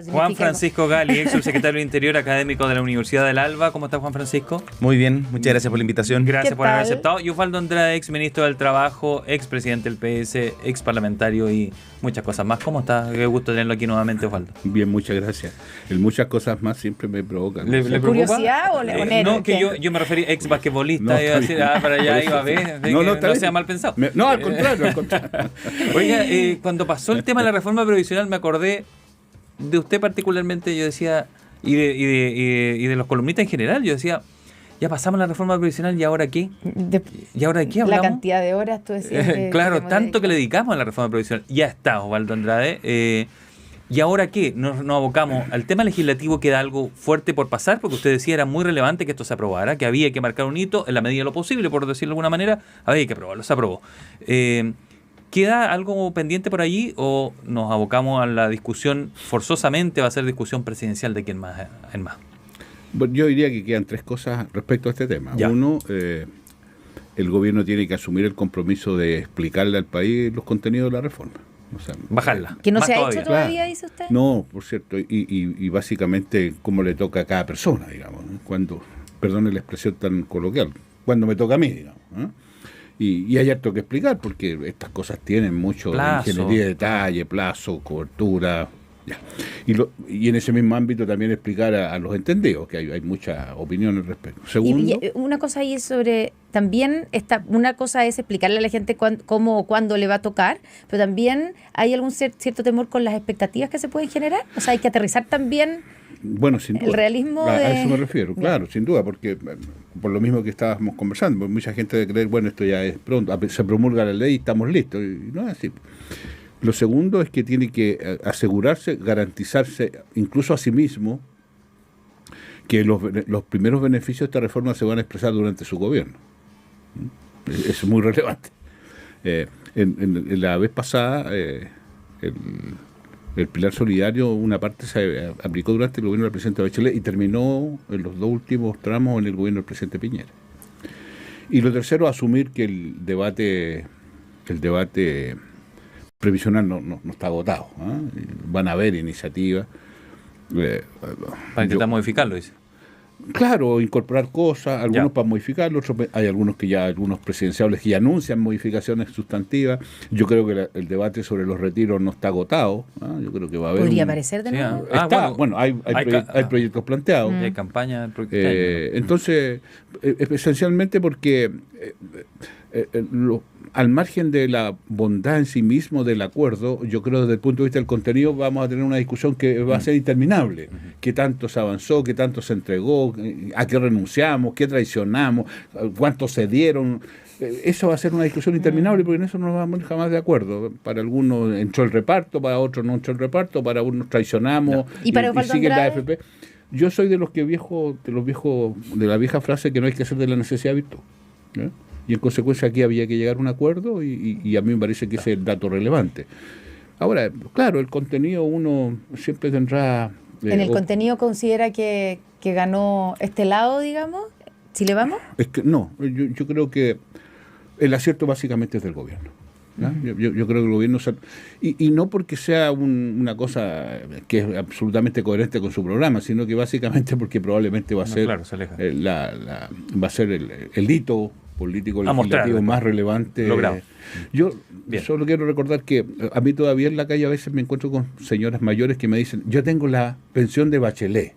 que Juan significa Francisco Gali, ex subsecretario del Interior académico de la Universidad del Alba. ¿Cómo está, Juan Francisco? Muy bien, muchas gracias por la invitación. Gracias ¿Qué por haber tal? aceptado. Y Osvaldo Andrade, ex ministro del Trabajo, ex presidente del PS, ex parlamentario y muchas cosas más. ¿Cómo está? Qué gusto tenerlo aquí nuevamente, Osvaldo. Bien, muchas gracias. El muchas cosas más siempre me provocan. ¿Le preocupa? ¿Curiosidad o nervios? No, que yo me referí ex basquetbolista. No, Iba a decir, está bien. para allá Por eso iba a sí. ver. No, No, está bien. sea mal pensado. No, al contrario, al contrario. Oiga, cuando pasó el tema de la reforma previsional me acordé de usted particularmente. Yo decía, y de los columnistas en general, yo decía, ya pasamos la reforma previsional, ¿y ahora qué? ¿Y ahora de qué hablamos? La cantidad de horas, tú decías. Claro, tanto que le dedicamos a la reforma previsional. Ya está, Osvaldo Andrade. ¿Y ahora qué? Nos abocamos al tema legislativo, queda algo fuerte por pasar, porque usted decía era muy relevante que esto se aprobara, que había que marcar un hito en la medida de lo posible, por decirlo de alguna manera, había que aprobarlo, se aprobó. ¿Queda algo pendiente por allí o nos abocamos a la discusión forzosamente? ¿Va a ser discusión presidencial de quién más en más? Bueno, yo diría que quedan tres cosas respecto a este tema. Ya. Uno, el gobierno tiene que asumir el compromiso de explicarle al país los contenidos de la reforma. O sea, Bajarla. Que no Más se ha todavía. hecho todavía, Claro. dice usted. No, por cierto, y básicamente cómo le toca a cada persona, digamos, ¿no? Cuando, perdone la expresión tan coloquial, cuando me toca a mí, digamos, ¿no? Y hay harto que explicar, porque estas cosas tienen mucho Plazo. ingeniería de detalle, plazo, cobertura. Ya. Y en ese mismo ámbito también explicar a los entendidos, que hay muchas opiniones al respecto. Segundo, Y una cosa ahí es sobre, también una cosa es explicarle a la gente cómo o cuándo le va a tocar, pero también hay algún cierto temor con las expectativas que se pueden generar. O sea, hay que aterrizar también. bueno, sin duda. el realismo a de- eso me refiero, claro, sin duda, porque por lo mismo que estábamos conversando, porque mucha gente debe creer, bueno, esto ya es pronto, se promulga la ley y estamos listos, y no es así. Lo segundo es que tiene que asegurarse, garantizarse, incluso a sí mismo, que los primeros beneficios de esta reforma se van a expresar durante su gobierno. Es muy relevante. En la vez pasada, el Pilar Solidario, una parte se aplicó durante el gobierno del presidente Bachelet y terminó en los dos últimos tramos en el gobierno del presidente Piñera. Y lo tercero, asumir que el debate previsional no está agotado, ¿ah? Van a haber iniciativas. Para intentar modificarlo, dice. Claro, incorporar cosas, algunos Ya. para modificarlos, hay algunos presidenciables que ya anuncian modificaciones sustantivas. Yo creo que el debate sobre los retiros no está agotado, ¿ah? Yo creo que va a haber Podría aparecer de Sí, nuevo. hay proyectos planteados. Hay campaña del próximo año. Entonces, esencialmente porque al margen de la bondad en sí mismo del acuerdo, yo creo desde el punto de vista del contenido vamos a tener una discusión que va a ser interminable. ¿Qué tanto se avanzó? ¿Qué tanto se entregó? ¿A qué renunciamos? ¿Qué traicionamos? ¿Cuántos se dieron? Eso va a ser una discusión interminable porque en eso no vamos jamás de acuerdo. Para algunos entró el reparto, para otros no entró el reparto, para unos traicionamos ¿Y para Osvaldo sigue la Andrade? AFP. Yo soy de la vieja frase que no hay que hacer de la necesidad virtud. ¿Eh? Y en consecuencia aquí había que llegar a un acuerdo y a mí me parece que ese es el dato relevante. Ahora, claro, el contenido uno siempre tendrá... ¿En el contenido considera que ganó este lado, digamos? ¿Si le vamos? Es que no, yo creo que el acierto básicamente es del gobierno. ¿No? Yo creo que el gobierno... Y no porque sea una cosa que es absolutamente coherente con su programa, sino que básicamente porque probablemente va a ser, claro, se aleja. va a ser el hito político A mostrar, legislativo más relevante. logrado. Yo Bien. solo quiero recordar que a mí todavía en la calle a veces me encuentro con señoras mayores que me dicen, yo tengo la pensión de Bachelet.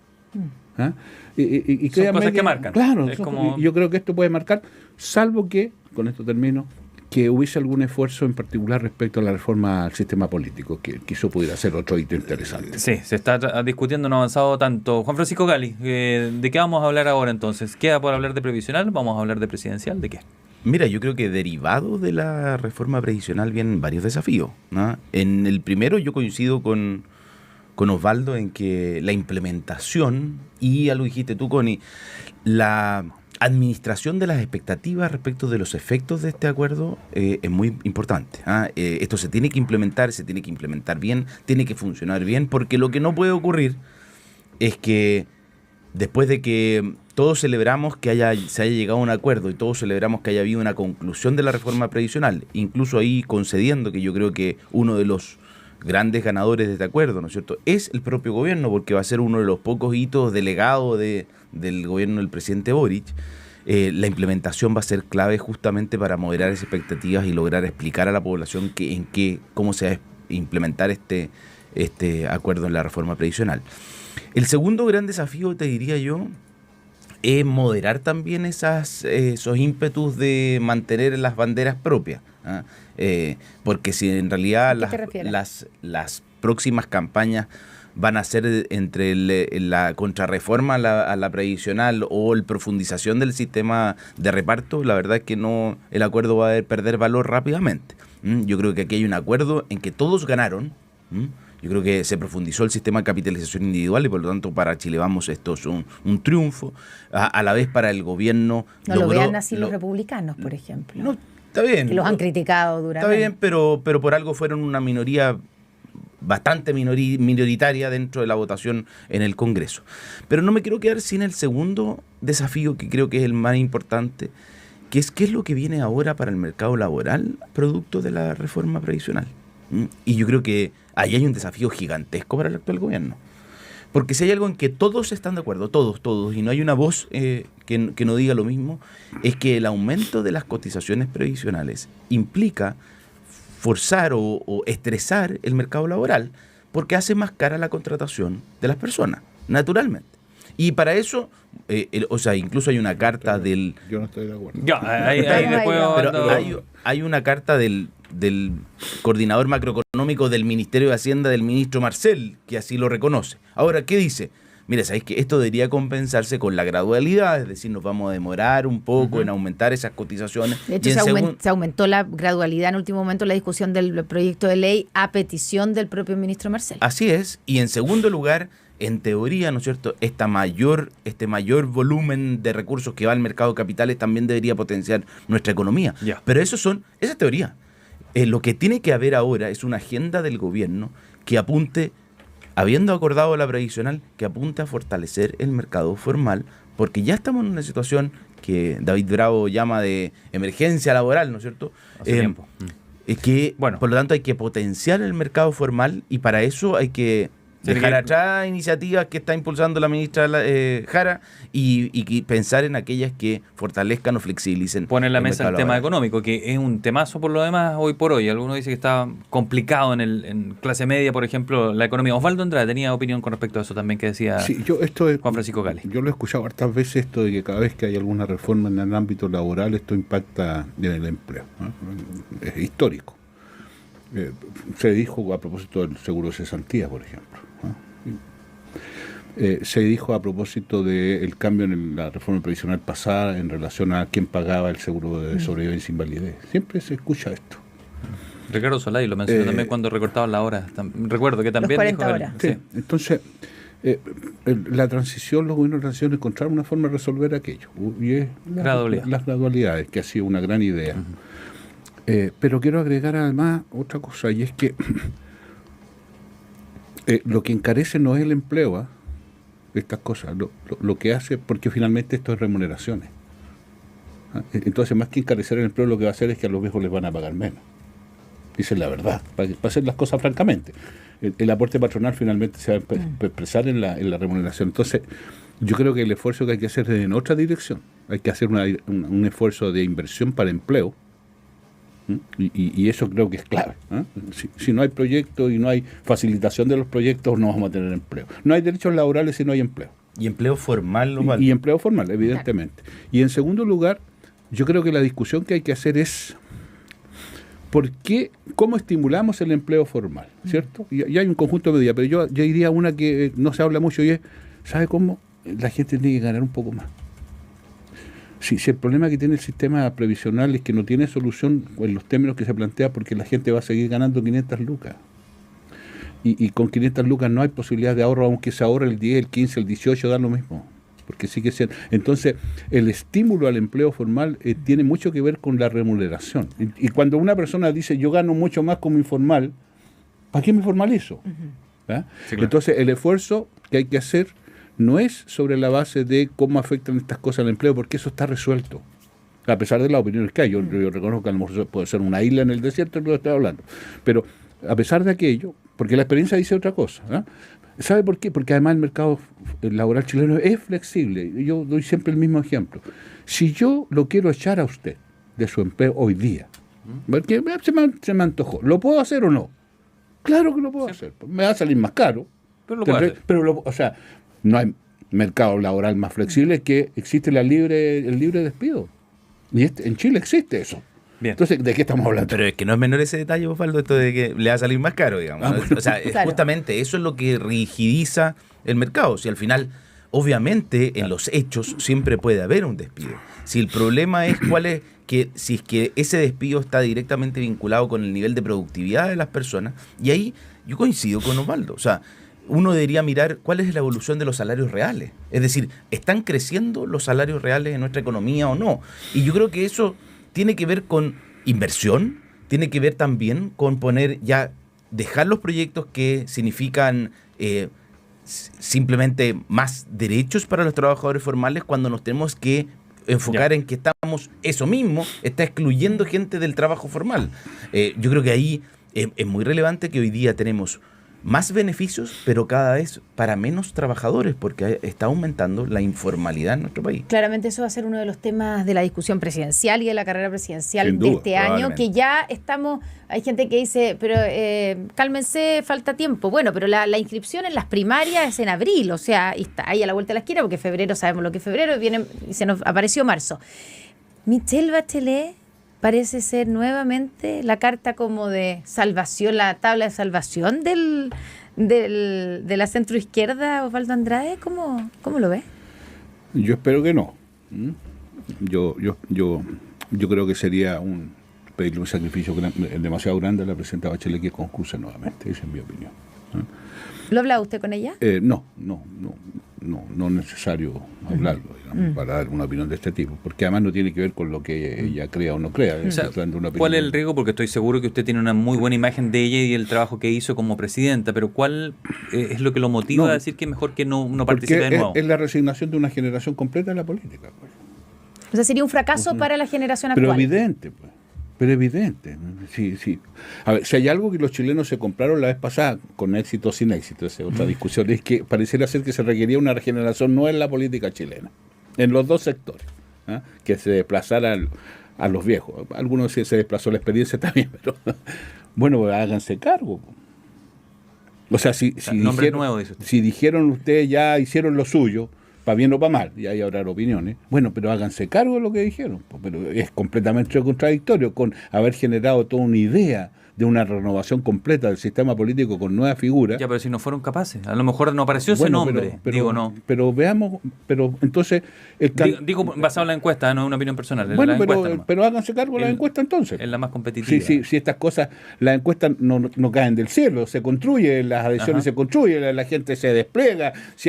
¿Ah? Y Son créanme cosas que marcan. Claro, Es como- yo creo que esto puede marcar, salvo que, con esto termino, que hubiese algún esfuerzo en particular respecto a la reforma al sistema político, que eso pudiera ser otro hito interesante. Sí, se está discutiendo, no ha avanzado tanto. Juan Francisco Gali, ¿de qué vamos a hablar ahora entonces? ¿Queda por hablar de previsional? ¿Vamos a hablar de presidencial? ¿De qué? Mira, yo creo que derivado de la reforma previsional vienen varios desafíos, ¿no? En el primero yo coincido con Osvaldo en que la implementación, y ya lo dijiste tú, Connie, la administración de las expectativas respecto de los efectos de este acuerdo es muy importante. Esto se tiene que implementar bien, tiene que funcionar bien, porque lo que no puede ocurrir es que después de que todos celebramos que se haya llegado a un acuerdo y todos celebramos que haya habido una conclusión de la reforma previsional, incluso ahí concediendo que yo creo que uno de los grandes ganadores de este acuerdo, ¿no es cierto?, es el propio gobierno, porque va a ser uno de los pocos hitos delegados del gobierno del presidente Boric. La implementación va a ser clave justamente para moderar esas expectativas y lograr explicar a la población cómo se va a implementar este acuerdo en la reforma previsional. El segundo gran desafío, te diría yo, es moderar también esos ímpetus de mantener las banderas propias, ¿ah? Porque si en realidad las próximas campañas van a ser entre la contrarreforma a la previsional o la profundización del sistema de reparto, la verdad es que el acuerdo va a perder valor rápidamente. Yo creo que aquí hay un acuerdo en que todos ganaron. Yo creo que se profundizó el sistema de capitalización individual y por lo tanto para Chile Vamos esto es un triunfo. A la vez para el gobierno... No lo vean así los republicanos, por ejemplo. No, está bien. Que los han criticado duramente. Está bien, pero por algo fueron una minoría bastante minoritaria dentro de la votación en el Congreso. Pero no me quiero quedar sin el segundo desafío, que creo que es el más importante, que es qué es lo que viene ahora para el mercado laboral producto de la reforma previsional. Y yo creo que ahí hay un desafío gigantesco para el actual gobierno. Porque si hay algo en que todos están de acuerdo, todos, y no hay una voz que no diga lo mismo, es que el aumento de las cotizaciones previsionales implica forzar o estresar el mercado laboral, porque hace más cara la contratación de las personas, naturalmente. Y para eso, incluso hay una carta del... Yo no estoy de acuerdo. Hay una carta del coordinador macroeconómico del Ministerio de Hacienda, del ministro Marcel, que así lo reconoce. Ahora, ¿qué dice? Mira, ¿sabéis que esto debería compensarse con la gradualidad? Es decir, nos vamos a demorar un poco en aumentar esas cotizaciones. De hecho, se aumentó la gradualidad en último momento la discusión del proyecto de ley a petición del propio ministro Marcel. Así es. Y en segundo lugar, en teoría, ¿no es cierto?, este mayor volumen de recursos que va al mercado de capitales también debería potenciar nuestra economía. Yeah. Pero esa es teoría. Lo que tiene que haber ahora es una agenda del gobierno que apunte, habiendo acordado la previsional, que apunte a fortalecer el mercado formal, porque ya estamos en una situación que David Bravo llama de emergencia laboral, ¿no es cierto? Hace tiempo. Por lo tanto, hay que potenciar el mercado formal y para eso hay que dejar atrás iniciativas que está impulsando la ministra Jara y pensar en aquellas que fortalezcan o flexibilicen. Pone en la mesa el tema laboral. económico, que es un temazo por lo demás hoy por hoy. Algunos dicen que está complicado en clase media, por ejemplo, la economía. Osvaldo Andrade tenía opinión con respecto a eso también que decía Juan Francisco Gale. Yo lo he escuchado hartas veces esto de que cada vez que hay alguna reforma en el ámbito laboral esto impacta en el empleo, ¿no? Es histórico. Se dijo a propósito del seguro de cesantía, por ejemplo. Se dijo a propósito del cambio en la reforma previsional pasada en relación a quién pagaba el seguro de sobrevivencia e invalidez. Siempre se escucha esto. Ricardo Solay lo mencionó también cuando recortaban la hora. Recuerdo que también los 40 dijo horas. Sí. Entonces, la transición, los gobiernos de transición encontraron una forma de resolver aquello. Y es las gradualidades, que ha sido una gran idea. Pero quiero agregar además otra cosa, y es que lo que encarece no es el empleo, estas cosas, lo que hace, porque finalmente esto es remuneraciones. Entonces, más que encarecer el empleo, lo que va a hacer es que a los viejos les van a pagar menos. Esa es la verdad, para hacer las cosas francamente. El aporte patronal finalmente se va a expresar en la remuneración. Entonces, yo creo que el esfuerzo que hay que hacer es en otra dirección. Hay que hacer un esfuerzo de inversión para empleo, y eso creo que es clave. Si no hay proyectos y no hay facilitación de los proyectos, no vamos a tener empleo. No hay derechos laborales si no hay empleo. Y empleo formal. Y empleo formal, evidentemente. Claro. Y en segundo lugar, yo creo que la discusión que hay que hacer es cómo estimulamos el empleo formal, ¿cierto? Y hay un conjunto de medidas, pero yo diría una que no se habla mucho y es, ¿sabe cómo? La gente tiene que ganar un poco más. Si el problema que tiene el sistema previsional es que no tiene solución en los términos que se plantea, porque la gente va a seguir ganando 500 lucas. Y con 500 lucas no hay posibilidad de ahorro, aunque se ahorre el 10, el 15, el 18, da lo mismo. Porque sigue siendo. Entonces, el estímulo al empleo formal tiene mucho que ver con la remuneración. Y cuando una persona dice, yo gano mucho más como informal, ¿para qué me formalizo? Sí, claro. Entonces, el esfuerzo que hay que hacer no es sobre la base de cómo afectan estas cosas al empleo, porque eso está resuelto, a pesar de las opiniones que hay. Yo reconozco que a lo mejor puede ser una isla en el desierto, lo que estoy hablando, pero a pesar de aquello, Porque la experiencia dice otra cosa, ¿no? ¿Sabe por qué? Porque además el mercado laboral chileno es flexible. Yo doy siempre el mismo ejemplo. Si yo lo quiero echar a usted de su empleo hoy día, porque se me antojó, ¿lo puedo hacer o no? Claro que lo puedo hacer. Me va a salir más caro. Pero lo puedo hacer. Pero o sea, no hay mercado laboral más flexible que existe el libre despido. Y en Chile existe eso. Bien. Entonces, ¿de qué estamos hablando? Pero es que no es menor ese detalle, Osvaldo, esto de que le va a salir más caro, digamos. ¿No? O sea, Claro. justamente eso es lo que rigidiza el mercado. Si al final, obviamente, en los hechos siempre puede haber un despido. Si el problema es si es que ese despido está directamente vinculado con el nivel de productividad de las personas, y ahí yo coincido con Osvaldo. O sea, uno debería mirar cuál es la evolución de los salarios reales. Es decir, ¿están creciendo los salarios reales en nuestra economía o no? Y yo creo que eso tiene que ver con inversión, tiene que ver también con dejar los proyectos que significan simplemente más derechos para los trabajadores formales cuando nos tenemos que enfocar en que eso mismo está excluyendo gente del trabajo formal. Yo creo que ahí es muy relevante que hoy día tenemos más beneficios, pero cada vez para menos trabajadores, porque está aumentando la informalidad en nuestro país. Claramente eso va a ser uno de los temas de la discusión presidencial y de la carrera presidencial Sin de duda, este año, que ya hay gente que dice, pero cálmense, falta tiempo. Bueno, pero la inscripción en las primarias es en abril, o sea, está ahí a la vuelta de la esquina, porque febrero sabemos lo que es febrero, y se nos apareció marzo. Michelle Bachelet parece ser nuevamente la carta como de salvación, la tabla de salvación de la centroizquierda, Osvaldo Andrade. ¿Cómo lo ves? Yo espero que no. Yo creo que sería pedirle un sacrificio demasiado grande a la presidenta Bachelet que concurse nuevamente. Esa es mi opinión. ¿Lo ha hablado usted con ella? No es necesario hablarlo, digamos, para dar una opinión de este tipo, porque además no tiene que ver con lo que ella crea o no crea. O sea, ¿cuál es el riesgo? Porque estoy seguro que usted tiene una muy buena imagen de ella y el trabajo que hizo como presidenta, pero ¿cuál es lo que lo motiva a decir que es mejor que no participe de nuevo? Es la resignación de una generación completa en la política. Pues. O sea, sería un fracaso para la generación actual. Pero evidente, pues. Pero evidente, sí. A ver, si hay algo que los chilenos se compraron la vez pasada, con éxito o sin éxito, esa es otra discusión, es que pareciera ser que se requería una regeneración no en la política chilena, en los dos sectores, que se desplazara a los viejos. Algunos sí se desplazó la experiencia también, pero bueno, pues háganse cargo. O sea, si dijeron ustedes ya hicieron lo suyo, para bien o para mal, y ahí habrá opiniones, bueno, pero háganse cargo de lo que dijeron, pero es completamente contradictorio con haber generado toda una idea de una renovación completa del sistema político con nuevas figuras. Ya, pero si no fueron capaces, a lo mejor no apareció ese nombre, no. Pero veamos, entonces... Digo basado en la encuesta, no es una opinión personal. Bueno, pero háganse cargo de la encuesta entonces. Es la más competitiva. Si estas cosas, las encuestas no caen del cielo, se construyen, las adhesiones se construyen, la gente se despliega, si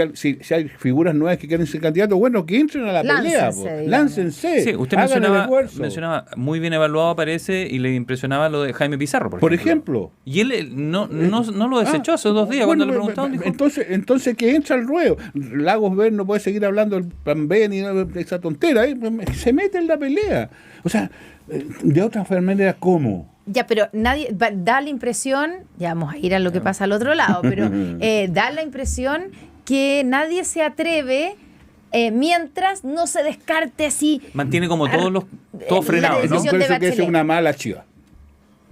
hay figuras nuevas que quieren ser candidatos, bueno, que entren a la pelea, láncense. Sí, usted mencionaba, muy bien evaluado parece, y le impresionaba lo de Jaime Pizarro, por ejemplo. Y él no lo desechó hace 2 días cuando le preguntaron. Dijo, entonces que entra al ruedo. Lagos Ver no puede seguir hablando del plan B ni esa tontera. Se mete en la pelea. O sea, de otra manera, ¿cómo? Ya, pero nadie da la impresión, ya vamos a ir a lo que pasa al otro lado, pero da la impresión que nadie se atreve mientras no se descarte así. Mantiene como todo frenado, ¿no? Yo creo que es una mala chiva.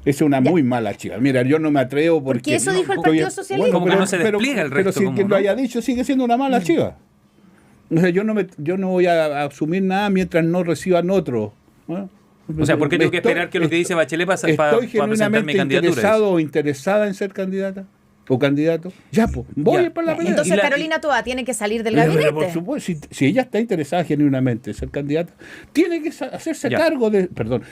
Es una muy mala chiva. Mira, yo no me atrevo porque eso dijo el Partido Socialista. Como que no se despliega el resto. Pero si quien lo haya dicho sigue siendo una mala chiva. O sea, yo no voy a asumir nada mientras no reciban otro. O sea, ¿por qué tengo que esperar que lo que dice Bachelet para presentar mi candidatura? ¿Interesado o interesada en ser candidata o candidato? Ya, pues, voy para la pelea. Entonces Carolina Toa tiene que salir del gabinete. Por supuesto, si ella está interesada genuinamente en ser candidata, tiene que hacerse cargo de... Perdón,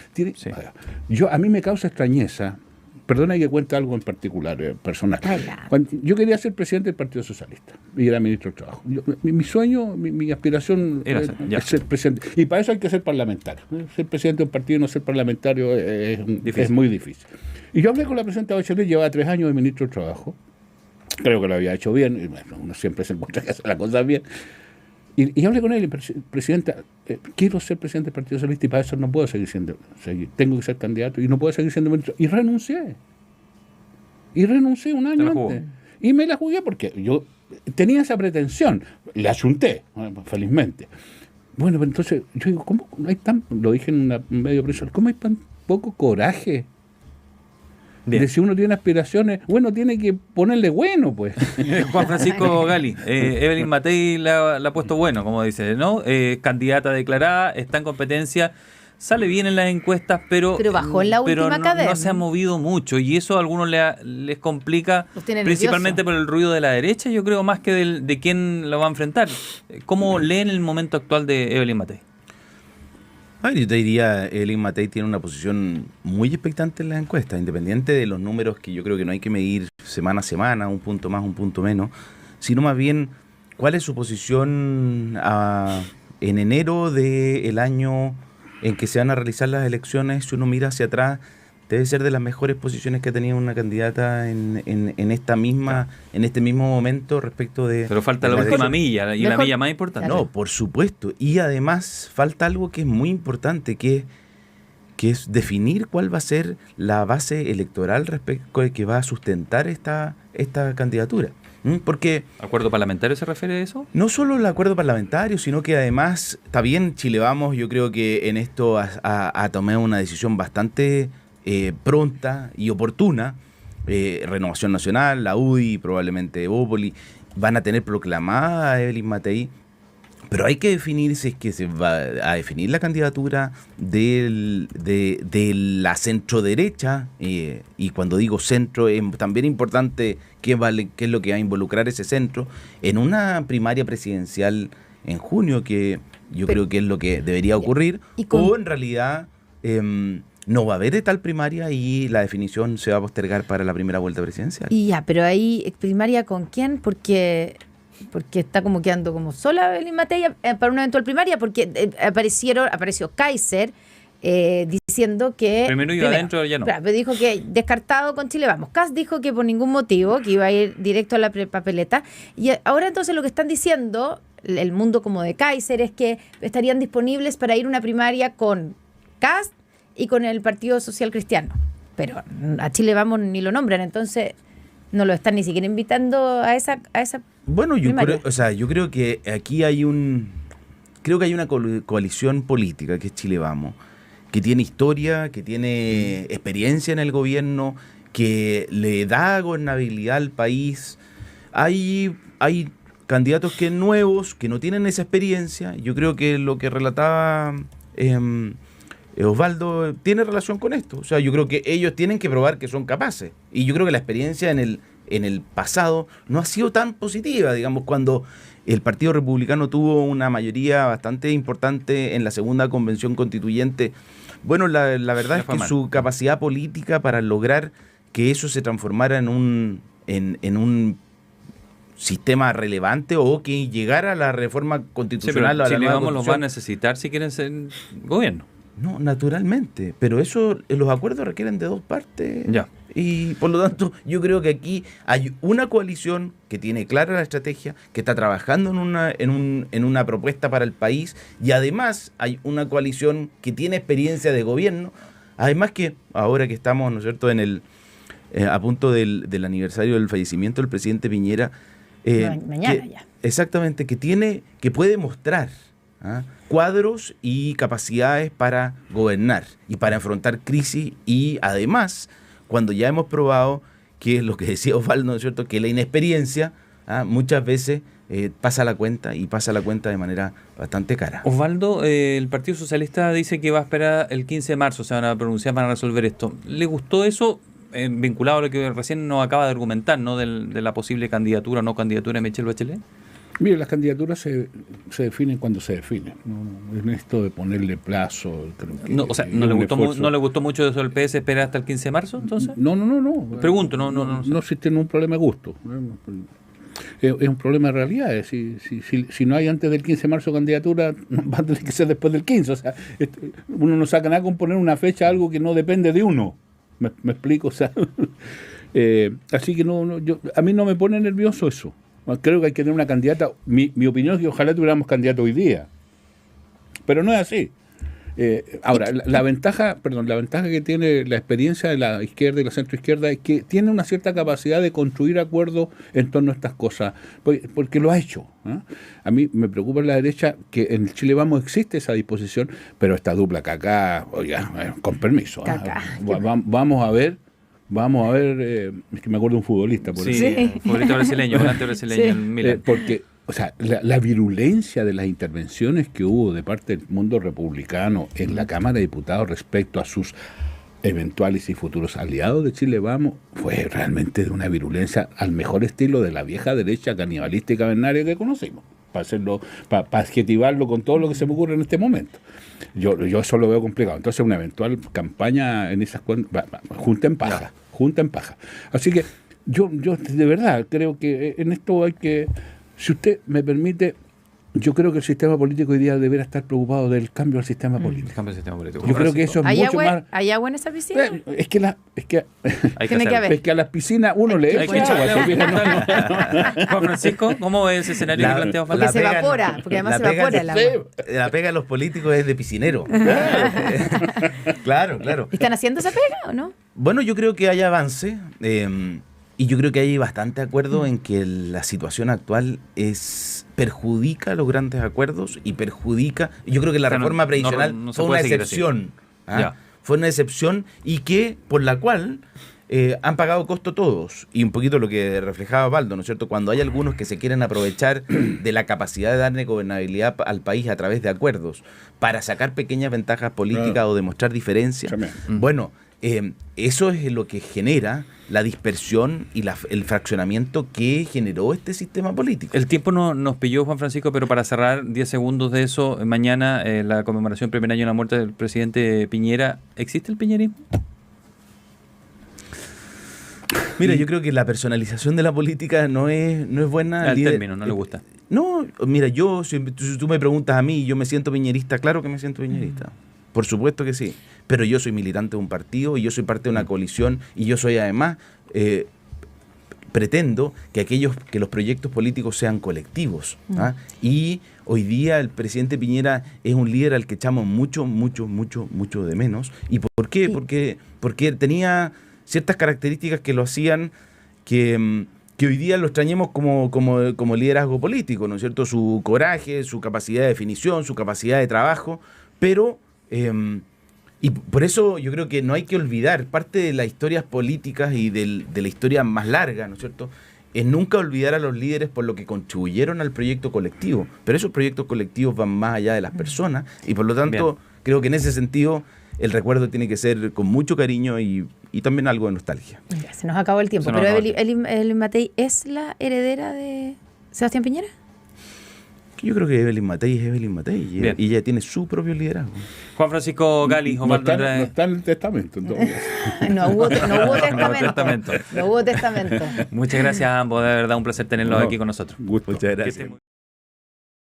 a mí me causa extrañeza, perdona que cuente algo en particular, personal. Cuando yo quería ser presidente del Partido Socialista y era ministro del Trabajo. Mi sueño, mi aspiración es ser presidente. Y para eso hay que ser parlamentario. Ser presidente de un partido y no ser parlamentario es muy difícil. Y yo hablé con la presidenta Bachelet, llevaba 3 años de ministro del Trabajo. Creo que lo había hecho bien. Y bueno, uno siempre se encuentra que hace las cosas bien. Y hablé con él, presidenta, quiero ser presidente del Partido Socialista y para eso no puedo seguir. Tengo que ser candidato y no puedo seguir siendo ministro. Y renuncié. Y renuncié un ¿Te año la jugó? antes. Y me la jugué porque yo tenía esa pretensión. La achunté, felizmente. Bueno, pero entonces, yo digo, ¿cómo hay lo dije en un medio preso, ¿cómo hay tan poco coraje? Bien. De si uno tiene aspiraciones, bueno, tiene que ponerle bueno, pues. Juan Francisco Gali, Evelyn Matei la ha puesto bueno, como dice, ¿no? Candidata declarada, está en competencia, sale bien en las encuestas, pero bajó en la última cadena. no se ha movido mucho y eso a algunos les complica, Los tiene principalmente nerviosos. por el ruido de la derecha, yo creo, más que de quién lo va a enfrentar. ¿Cómo leen el momento actual de Evelyn Matei? A ver, yo te diría, Evelyn Matei tiene una posición muy expectante en las encuestas, independiente de los números que yo creo que no hay que medir semana a semana, un punto más, un punto menos, sino más bien cuál es su posición en enero del año en que se van a realizar las elecciones. Si uno mira hacia atrás, debe ser de las mejores posiciones que ha tenido una candidata en este mismo momento respecto de... Pero falta la de última derecha. milla, y la mejor- milla más importante. No, por supuesto. Y además falta algo que es muy importante, que es definir cuál va a ser la base electoral respecto de que va a sustentar esta candidatura. Porque ¿Acuerdo parlamentario se refiere a eso? no solo el acuerdo parlamentario, sino que además, está bien, Chile Vamos, yo creo que en esto ha tomado una decisión bastante pronta y oportuna. Renovación Nacional, la UDI, probablemente Evópoli, van a tener proclamada a Evelyn Matei, pero hay que definir si es que se va a definir la candidatura de la centro-derecha, y cuando digo centro es también importante qué es lo que va a involucrar ese centro, en una primaria presidencial en junio, que yo creo que es lo que debería ocurrir, o en realidad no va a haber tal primaria y la definición se va a postergar para la primera vuelta presidencial. Y ya, pero ahí, ¿primaria con quién? Porque está como quedando como sola Evelyn Matei para una eventual primaria, porque apareció Kaiser diciendo que... Primero iba adentro, ya no. Claro, pero dijo que descartado con Chile Vamos. Kast dijo que por ningún motivo, que iba a ir directo a la papeleta. Y ahora entonces lo que están diciendo, el mundo como de Kaiser, es que estarían disponibles para ir a una primaria con Kast y con el Partido Social Cristiano. Pero a Chile Vamos ni lo nombran, entonces no lo están ni siquiera invitando a esa Bueno, primaria. yo creo que aquí hay una coalición política que es Chile Vamos, que tiene historia, que tiene experiencia en el gobierno, que le da gobernabilidad al país. Hay candidatos que nuevos, que no tienen esa experiencia. Yo creo que lo que relataba Osvaldo tiene relación con esto. O sea, yo creo que ellos tienen que probar que son capaces. Y yo creo que la experiencia en el pasado no ha sido tan positiva. Digamos, cuando el Partido Republicano tuvo una mayoría bastante importante en la segunda convención constituyente, bueno, la verdad es que su capacidad política para lograr que eso se transformara en un sistema relevante o que llegara a la reforma constitucional. Sí, pero a la Chile nueva Vamos los va a constitución. necesitar si quieren ser gobierno. No, naturalmente, pero los acuerdos requieren de dos partes. Ya. Y por lo tanto, yo creo que aquí hay una coalición que tiene clara la estrategia, que está trabajando en una propuesta para el país, y además hay una coalición que tiene experiencia de gobierno. Además que ahora que estamos, ¿no es cierto?, a punto del aniversario del fallecimiento del presidente Piñera, mañana ya. Exactamente, que puede mostrar cuadros y capacidades para gobernar y para afrontar crisis, y además, cuando ya hemos probado que es lo que decía Osvaldo, ¿no es cierto?, que la inexperiencia muchas veces pasa la cuenta, y pasa la cuenta de manera bastante cara. Osvaldo, el Partido Socialista dice que va a esperar el 15 de marzo, se van a pronunciar para resolver esto. ¿Le gustó eso? Vinculado a lo que recién nos acaba de argumentar, ¿no?, de la posible candidatura o no candidatura de Michelle Bachelet. Mire, las candidaturas se definen cuando se definen. No, en esto de ponerle plazo, creo que No, o sea, ¿no le gustó mucho eso del PS esperar hasta el 15 de marzo, entonces? No. Pregunto, no sé. No existe un problema de gusto. Es un problema de realidades. Si no hay antes del 15 de marzo candidatura, va a tener que ser después del 15. O sea, uno no saca nada con poner una fecha a algo que no depende de uno. ¿Me explico? O sea, así que a mí no me pone nervioso eso. Creo que hay que tener una candidata. Mi opinión es que ojalá tuviéramos candidato hoy día. Pero no es así. Ahora, la ventaja que tiene la experiencia de la izquierda y la centroizquierda es que tiene una cierta capacidad de construir acuerdos en torno a estas cosas, porque lo ha hecho. A mí me preocupa en la derecha que en Chile Vamos existe esa disposición, pero esta dupla Kaká, oiga, con permiso. Vamos a ver, es que me acuerdo de un futbolista, por ejemplo. Futbolista brasileño, volante brasileño en Milan. Porque, o sea, la virulencia de las intervenciones que hubo de parte del mundo republicano en la Cámara de Diputados respecto a sus eventuales y futuros aliados de Chile Vamos fue realmente de una virulencia al mejor estilo de la vieja derecha canibalista y cavernaria que conocimos, para adjetivarlo con todo lo que se me ocurre en este momento. Yo eso lo veo complicado. Entonces una eventual campaña en esas junta en paja. Así que yo de verdad creo que en esto hay que, si usted me permite, yo creo que el sistema político hoy día debería estar preocupado del cambio al sistema político. Yo creo que eso es mucho más... ¿Hay agua en esa piscina? Es que Tiene que haber. Es que a las piscinas uno le echa agua. Juan Francisco, ¿cómo ve ese escenario que planteamos? Porque se evapora, porque además se evapora el agua. La pega de los políticos es de piscinero. Claro. ¿Están haciendo esa pega o no? Bueno, yo creo que hay avance. Y yo creo que hay bastante acuerdo en que la situación actual perjudica los grandes acuerdos y perjudica... Yo creo que la reforma previsional fue una excepción. Fue una excepción y que por la cual han pagado costo todos. Y un poquito lo que reflejaba Baldo, ¿no es cierto? Cuando hay algunos que se quieren aprovechar de la capacidad de darle gobernabilidad al país a través de acuerdos para sacar pequeñas ventajas políticas o demostrar diferencias. Bueno... eso es lo que genera la dispersión y el fraccionamiento que generó este sistema político. El tiempo nos pilló, Juan Francisco, pero para cerrar 10 segundos de eso, mañana la conmemoración primer año de la muerte del presidente Piñera. ¿Existe el piñerismo? Mira, yo creo que la personalización de la política no es buena. El término, no le gusta. No, mira, si tú me preguntas a mí, yo me siento piñerista, claro que me siento piñerista. Por supuesto que sí, pero yo soy militante de un partido y yo soy parte de una coalición y yo soy además, pretendo que los proyectos políticos sean colectivos. Y hoy día el presidente Piñera es un líder al que echamos mucho de menos. ¿Y por qué? Sí. Porque tenía ciertas características que lo hacían que hoy día lo extrañemos como liderazgo político, ¿no es cierto? Su coraje, su capacidad de definición, su capacidad de trabajo, pero... y por eso yo creo que no hay que olvidar parte de las historias políticas y de la historia más larga, ¿no es cierto? Es nunca olvidar a los líderes por lo que contribuyeron al proyecto colectivo, pero esos proyectos colectivos van más allá de las personas y por lo tanto creo que en ese sentido el recuerdo tiene que ser con mucho cariño y también algo de nostalgia. Mira, se nos acabó el tiempo, pero Evelyn Matei ¿es la heredera de Sebastián Piñera? Yo creo que Evelyn Matei es Evelyn Matei y ella tiene su propio liderazgo. Juan Francisco Gali, Osvaldo Andrade. No está en el testamento. No hubo testamento. Muchas gracias a ambos, de verdad un placer tenerlos aquí con nosotros. Muchas gracias.